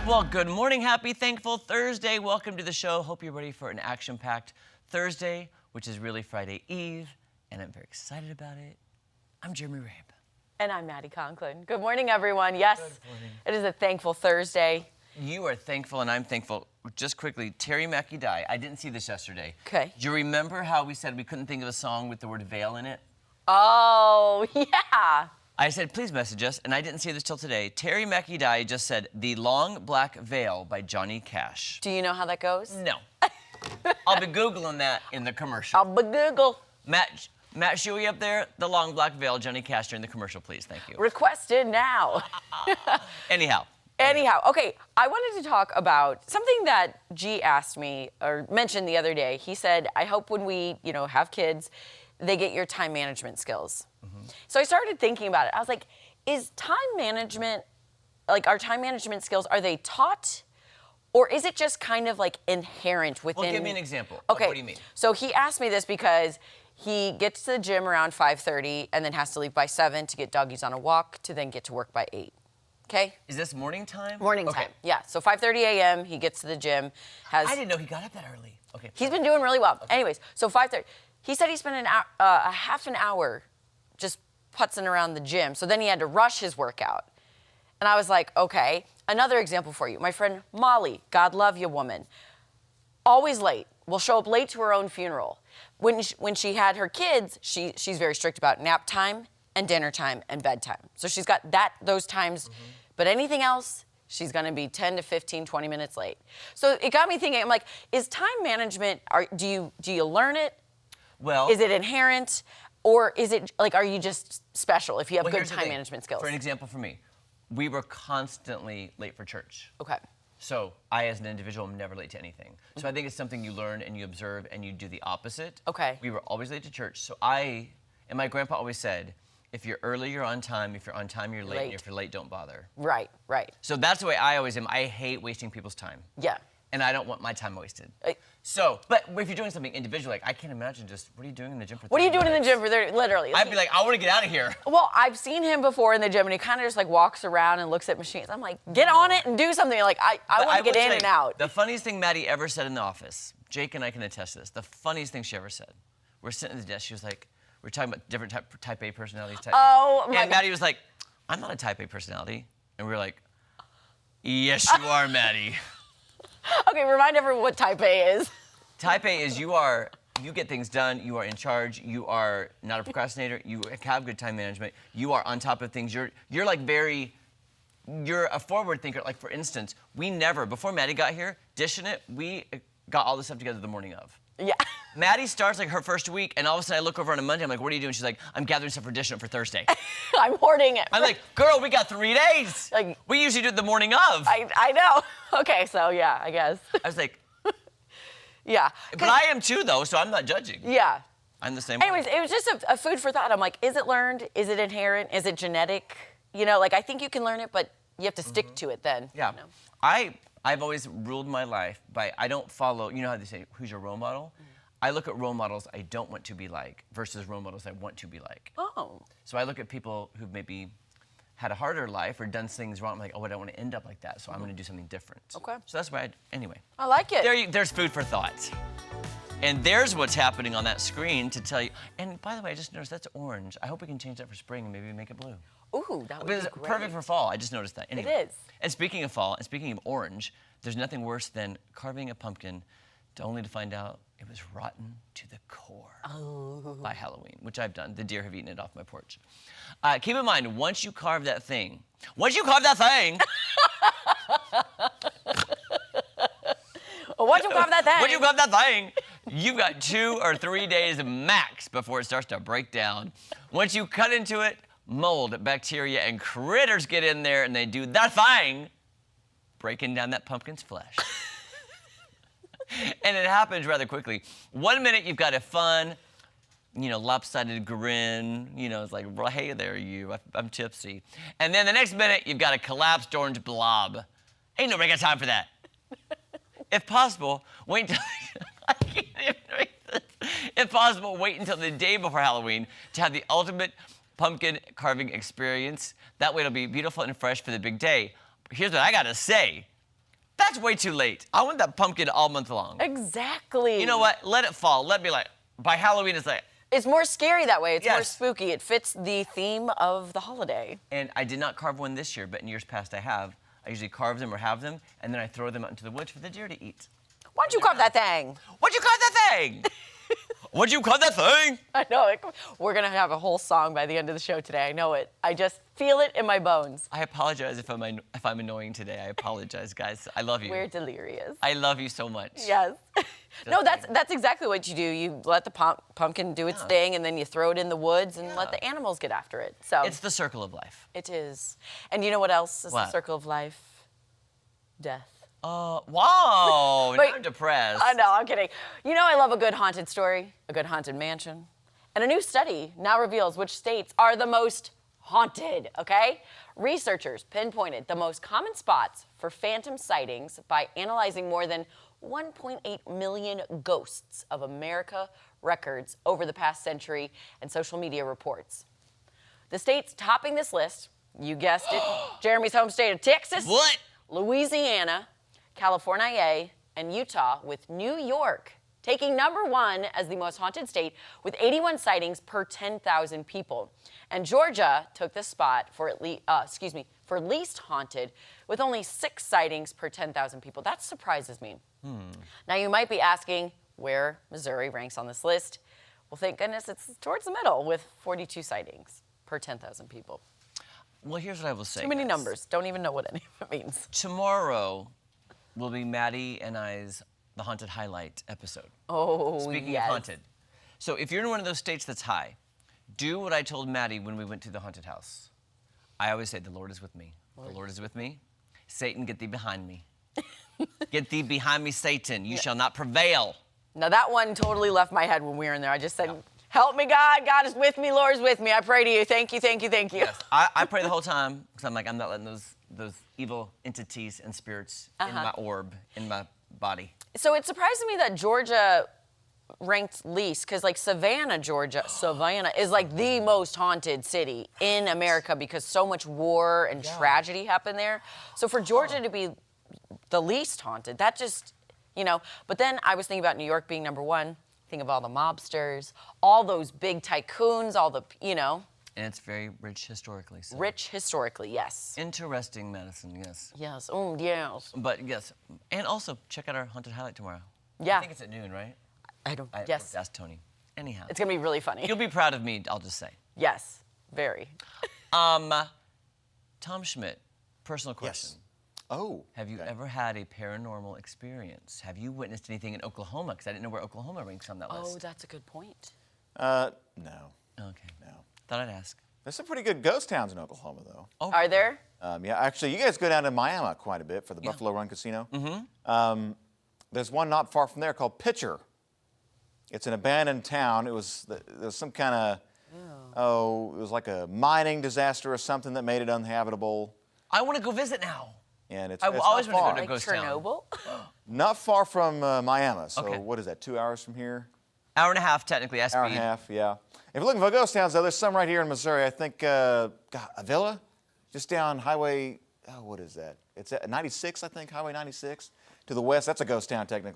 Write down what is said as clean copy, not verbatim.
Well, good morning. Happy Thankful Thursday. Welcome to the show. Hope you're ready for an action-packed Thursday, which is really Friday Eve, and I'm very excited about it. I'm Jeremy Ramp. And I'm Maddie Conklin. Good morning, everyone. Yes, it is a Thankful Thursday. You are thankful, and I'm thankful. Just quickly, Terry McIdy. I didn't see this yesterday. Okay. Do you remember how we said we couldn't think of a song with the word veil in it? Oh, yeah. I said, please message us, and I didn't see this till today. Terry McIdy just said, "The Long Black Veil" by Johnny Cash. Do you know how that goes? No. I'll be Googling that in the commercial. I'll Google. Matt Shuey up there, "The Long Black Veil," Johnny Cash during the commercial, please. Thank you. Requested now. Anyhow, okay, I wanted to talk about something that G asked me or mentioned the other day. He said, I hope when we, have kids, they get your time management skills. So I started thinking about it. I was like, is time management, like our time management skills, are they taught? Or is it just kind of like inherent within? Well, give me an example. Okay. What do you mean? So he asked me this because he gets to the gym around 5:30 and then has to leave by 7 to get doggies on a walk to then get to work by 8. Okay? Is this morning time? Morning time. Yeah. So 5:30 a.m. he gets to the gym. I didn't know he got up that early. Okay. He's been doing really well. Okay. Anyways, so 5:30. He said he spent a half an hour just putzing around the gym. So then he had to rush his workout. And I was like, okay. Another example for you. My friend Molly, God love you woman, always late. Will show up late to her own funeral. When she had her kids, she's very strict about nap time and dinner time and bedtime. So she's got those times. But anything else, she's going to be 10 to 15, 20 minutes late. So it got me thinking, I'm like, is time management, do you learn it? Well, Is it inherent? Or is it, like, are you just special if you have good here's the time thing. management skills? For an example for me, we were constantly late for church. Okay. So I, as an individual, am never late to anything. So I think it's something you learn and you observe and you do the opposite. Okay. We were always late to church. So and my grandpa always said, if you're early, you're on time. If you're on time, you're late. And if you're late, don't bother. Right. So that's the way I always am. I hate wasting people's time. Yeah. And I don't want my time wasted. But if you're doing something individual, like I can't imagine what are you doing in the gym for 30 What are you doing in the minutes? gym for 30, literally? I'd be like, I want to get out of here. Well, I've seen him before in the gym, and he kind of just like walks around and looks at machines. I'm like, get on it and do something. Like, I want to get in and out. The funniest thing Maddie ever said in the office, Jake and I can attest to this, the funniest thing she ever said, we're sitting at the desk, she was like, we're talking about different type A personalities. Oh, my And God. Maddie was like, I'm not a type A personality. And we were like, yes, you are, Maddie. Okay, remind everyone what type A is. Type A is you get things done, you are in charge, you are not a procrastinator, you have good time management, you are on top of things, you're a forward thinker. Like, for instance, before Maddie got here, dishing it, we got all this stuff together the morning of. Yeah. Maddie starts like her first week, and all of a sudden I look over on a Monday, I'm like, what are you doing? She's like, I'm gathering stuff for dishing it for Thursday. I'm hoarding it. I'm like, girl, we got 3 days. Like, we usually do it the morning of. I know. Okay, so yeah, I guess. I was like, Yeah. but I am too, though, so I'm not judging. Yeah. I'm the same way. Anyways, it was just a food for thought. I'm like, is it learned? Is it inherent? Is it genetic? Like, I think you can learn it, but you have to stick to it then. Yeah. I've always ruled my life by, I don't follow, you know how they say, who's your role model? I look at role models I don't want to be like versus role models I want to be like. Oh. So I look at people who've maybe had a harder life or done things wrong. I'm like, oh, I don't want to end up like that, so I'm going to do something different. Okay. So that's why anyway. I like it. There's food for thought. And there's what's happening on that screen to tell you. And by the way, I just noticed that's orange. I hope we can change that for spring and maybe make it blue. Ooh, that would But be it's great. perfect for fall. I just noticed that. Anyway. It is. And speaking of fall, and speaking of orange, there's nothing worse than carving a pumpkin only to find out it was rotten to the core by Halloween, which I've done. The deer have eaten it off my porch. Keep in mind, once you carve that thing, Once you carve that thing, you've got 2 or 3 days max before it starts to break down. Once you cut into it, mold, bacteria, and critters get in there and they do that thing, breaking down that pumpkin's flesh. And it happens rather quickly. 1 minute you've got a fun, lopsided grin, it's like, well, hey there, I'm tipsy. And then the next minute you've got a collapsed orange blob. Ain't nobody got time for that. If possible, wait until I can't even make this. If possible, wait until the day before Halloween to have the ultimate pumpkin carving experience. That way it'll be beautiful and fresh for the big day. Here's what I gotta say. That's way too late. I want that pumpkin all month long. Exactly. You know what? Let it fall. Let me like, by Halloween, it's like, It's more scary that way. It's more Yes. spooky. It fits the theme of the holiday. and I did not carve one this year, but in years past I have. I usually carve them or have them, and then I throw them out into the woods for the deer to eat. Why'd you carve that thing? What'd you call that thing? What'd you call that thing? I know it. We're gonna have a whole song by the end of the show today. I know it. I just feel it in my bones. I apologize if I'm annoying today. I apologize, guys. I love you. We're delirious. I love you so much. Yes. No, saying. that's exactly what you do. You let the pumpkin do its thing, and then you throw it in the woods and let the animals get after it. So It's the circle of life. it is. And you know what else is the What? circle of life? Death. Wow. Now Wait, I'm depressed. I know, I'm kidding. You know I love a good haunted story, a good haunted mansion. And a new study now reveals which states are the most haunted, okay? Researchers pinpointed the most common spots for phantom sightings by analyzing more than 1.8 million ghosts of America records over the past century and social media reports. The states topping this list, you guessed it, Jeremy's home state of Texas, What? Louisiana, California, and Utah, with New York taking number one as the most haunted state with 81 sightings per 10,000 people. And Georgia took the spot for for least haunted with only 6 sightings per 10,000 people. That surprises me. Now you might be asking where Missouri ranks on this list. Well, thank goodness it's towards the middle with 42 sightings per 10,000 people. Well, here's what I will say. Too many guys. numbers. Don't even know what any of it means. Tomorrow will be Maddie and I's The Haunted Highlight episode. Oh, Speaking yes. of haunted. So if you're in one of those states that's high, do what I told Maddie when we went to the haunted house. I always say, the Lord is with me. The Lord is with me. Satan, get thee behind me. Get thee behind me, Satan. You shall not prevail. Now that one totally left my head when we were in there. I just said, help me, God. God is with me. Lord is with me. I pray to you. Thank you, thank you, thank you. I pray the whole time because I'm like, I'm not letting those evil entities and spirits in my orb, in my body. So it surprised me that Georgia ranked least because like Savannah is like the most haunted city in America because so much war and tragedy happened there. So for Georgia to be the least haunted, that just, you know. But then I was thinking about New York being number one. Think of all the mobsters, all those big tycoons, all the, you know. And it's very rich historically. So. Rich historically, yes. Interesting medicine, yes. Yes, yes. But yes, and also check out our haunted highlight tomorrow. Yeah. I think it's at noon, right? I don't, I yes. asked Tony. Anyhow, It's gonna be really funny. you'll be proud of me. I'll just say. Yes, very. Tom Schmidt, personal question. Yes. Oh. Have you ever had a paranormal experience? Have you witnessed anything in Oklahoma? Because I didn't know where Oklahoma ranks on that Oh, list. that's a good point. No. Okay. No. Thought I'd ask. There's some pretty good ghost towns in Oklahoma, though. Oh, Are there? Yeah, actually, you guys go down to Miami quite a bit for the Buffalo Run Casino. Mm-hmm. There's one not far from there called Pitcher. It's an abandoned town. There's some kind of, it was like a mining disaster or something that made it uninhabitable. I want to go visit now. And it's, I it's always not wanna go far. to Like ghost town. Chernobyl? Not far from Miami. So Okay. what is that, 2 hours from here? Hour and a half, technically. Hour and a half, yeah. If you're looking for ghost towns, though, there's some right here in Missouri. I think, Avila, just down Highway, what is that? It's at 96, I think, Highway 96. To the west, that's a ghost town, technically.